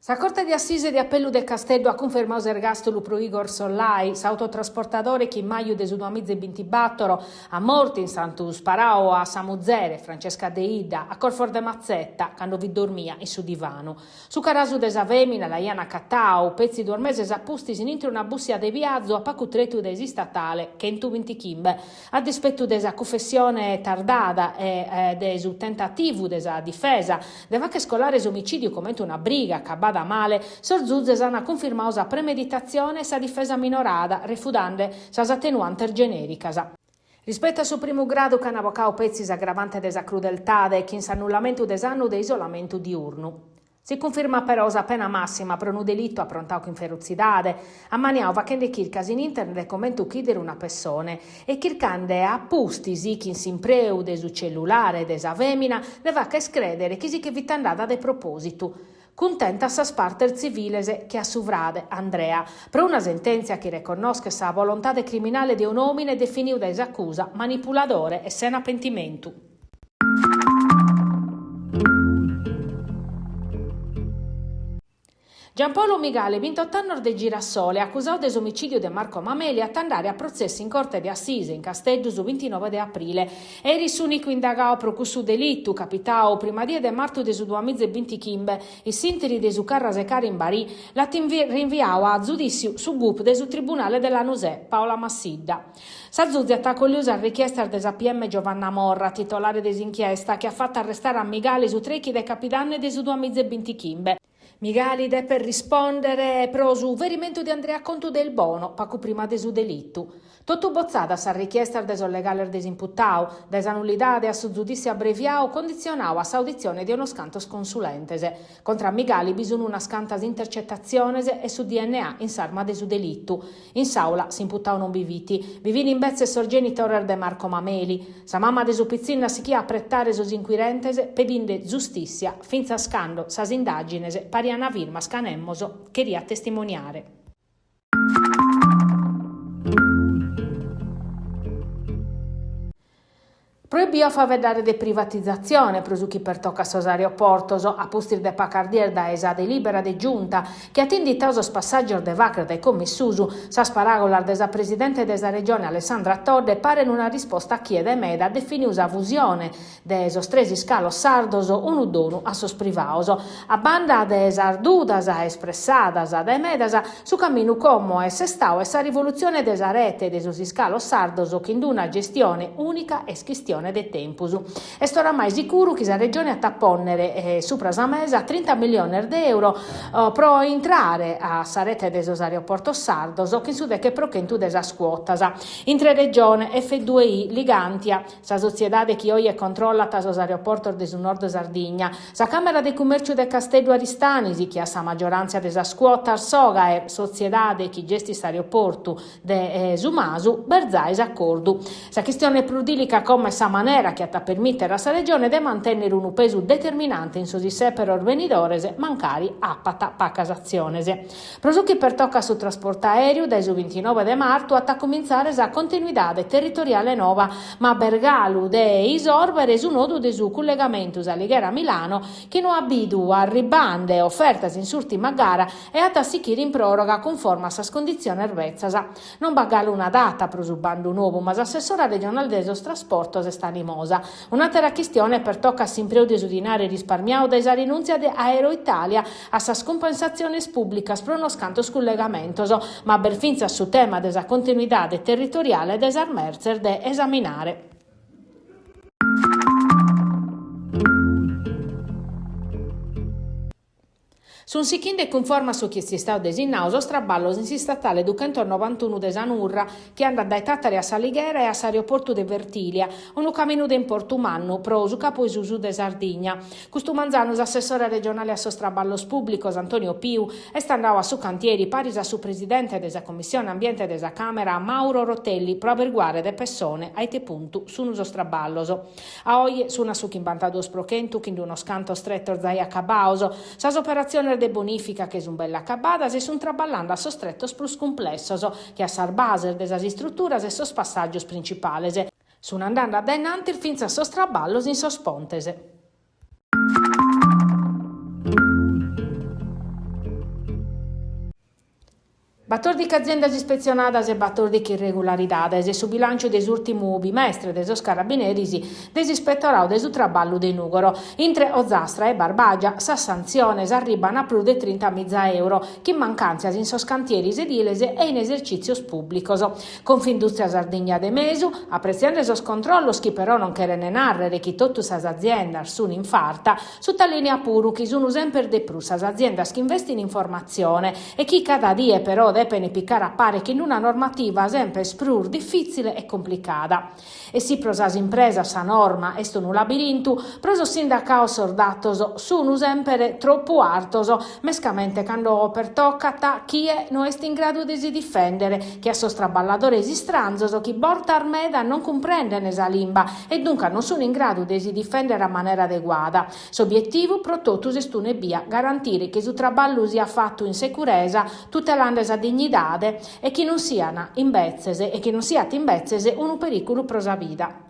La Corte di Assise di Appello del Castello ha confermato l'ergastolo pro Igor Sollai, s'autotrasportatore che in maio del 2024 a morte in Santu Sparao a Samuzere, Francesca De Ida, a Corfor de Mazzetta, quando vi dormia in su divano. Su carasu de Savemina, la Iana Cattao, pezzi dormese sappusti in intro una bussia de viazzo a pacutretu desi statale, che in tu vintichimbe, a dispetto desa confessione tardata e desu tentativo desa difesa, deva che scolare omicidio come una briga, cabada da male, Sorzuzes hanno confermato la premeditazione e sa difesa minorata, refudando sa attenuante generica. Rispetto al suo primo grado, che hanno avvocato pezzi aggravante desa crudeltà e che in s'annullamento des'anno de isolamento diurno. Si conferma però la pena massima per un delitto approntato con ferocidade, ammaniao vacende chircas in internet come tu chiedere una persona e chircande appustisi chi in simpreu de su cellulare desa femina deva che scredere chi si che vitandata de proposito. Contenta sa sparter civilese che assuvrade Andrea, per una sentenza che riconosce sa volontà criminale di un uomo definito da esaccusa manipulatore e sen appentimento. Giampaolo Migali, 28 anni de Girasole, accusato del omicidio di Marco Mameli, a andare a processo in Corte di Assise in Castello su 29 di aprile. Eri l'unico indagato pro questo delitto, capitao prima di de marzo de su 2025, i sinteri de su Carra Secari in Bari, la rinviao a giudizio su GUP de su Tribunale della Nusè, Paola Massidda. S'azzuzzi attacco a richiesta della PM Giovanna Morra, titolare desinchiesta, che ha fatto arrestare a Migali su trechi de capitanne de su 2025. Migali deve per rispondere pro su verimento di Andrea Conto del Bono, poco prima de su delitto. Tutto bozzata sa richiesta del desollegale al desimputao, desanullidade a su giudizio abbreviao condizionao a s'audizione di uno scanto sconsulentese. Contra Migali bisogna una scantas intercettazionese e su DNA in sarma de su delitto. In saula si imputao non biviti. Vivini in bezze sorgenitorer de Marco Mameli. Sa mamma de su pizzina si chia apprettare sus inquirentese pedinde giustizia finza scando sas indaginese pariana firma scanemmoso che ria testimoniare. Proibì a favedare de privatizzazione, prosuchi per tocca sos aeroportos, a postir de pacardier da esa delibera de giunta, che attendita os passaggio de vacre dai commissusu, sa sparagolar desa presidente desa regione Alessandra Todde pare in una risposta a chiede meda definiusa fusione de esos tresi scalos sardos unu donu a sos privaos, a banda de sardudas a espressadas a de medas, su cammino como e sestao esa rivoluzione desa rete de sos scalos sardos che induna gestione unica e schistione de tempus. Est oramai sicuro che la regione a tapponnere supra sa mesa 30 milioni di euro pro entrare a sa rete de sos aeroportos sardos che su de che prochentu de sas quotas. Intre regione F2I Ligantia, sa sociedade che oggi controlla sos aeroportos de su nord Sardigna, sa Camera de Commercio de Castello Aristanisi che ha sa maggioranza de sas quotas soga e sociedade che gestis aeroportu de Sumasu berzais accordu. Sa questione prudilica come sa manera che ha permettere a sa regione di mantenere un peso determinante in sosissè per organidores mancari appata pacasazionese. Prosucchi per tocca su trasporto aereo dai su 29 de marzo a cominciare sa continuità territoriale nova, ma Bergalu de Isorbere su nodo de su collegamento sa Lighera Milano che non abidu a ribande offertas in s'ultima gara e a tassichiri in proroga conforme a sa condizione ervezzasa. Non bagalu una data pro su bando nuovo, ma assessora regionale de sos trasportos sta animosa. Un'altra questione per tocca sempre di esudinare risparmiao da esa rinunzia de Aero Italia a sas compensazioni pubblicas pro uno scanto scollegamentos, ma per finza su tema desa continuità territoriale desar mercer de esaminare. Su un sichinde conforma su chi si sta designato straballos in si statale du canton 91 de Sanurra che anda dai Tattari a Salighera e a Sarioporto de Vertilia, un cammino de Porto Manno, pro su capo e su de Sardigna. Custu manzanos assessore regionale a sostraballos pubblicos Antonio Piu e standao a su cantieri paris a su presidente desa commissione ambiente desa Camera Mauro Rotelli pro averguare de persone ai te puntu su un sostraballos. A oie su una su chimbantados prochentu che uno scanto stretto zai a Cabaoso, sas operazione de bonifica che sun bella acabada se sun traballando a sostrettos plus complessos che a sar baser de sas strutturas e sos passaggios principales. Sun andando adenanti finza sos traballos in sos pontese. 14 aziendas ispezionadas e 14 irregularidades e su bilancio des ultimu bimestre de sos carabineri des ispettorau de su traballu de Nugoro. Intre Ozastra e Barbagia sas sanziones arriban a più de 30.000 euro chi mancanzias in sos cantieris ediles e in esercizios pubblicos. Confindustria Sardegna de Mesu, apprezzando sos controllos chi però non cherene narrere chi totu sas aziendas sun in farta, sottolinea puru chi sono sempre de più sas aziendas che investono in formazione e chi cada die però depene piccare appare che in una normativa sempre sprur difficile e complicata. E si prosas impresa sa norma est un labirintu, proso sindacao sordatos sono sempre troppo artos, mescamente quando pertoccata chi non est in grado di si difendere, che a sos traballadores stranzos chi porta armeda non comprende sa limba e dunque non sono in grado di si difendere a maniera adeguata. S'obiettivo pro totus est un via garantire che su traballo sia fatto in sicurezza, tutelando sa dignidade e che non siano imbezzese un pericolo pro sa vida.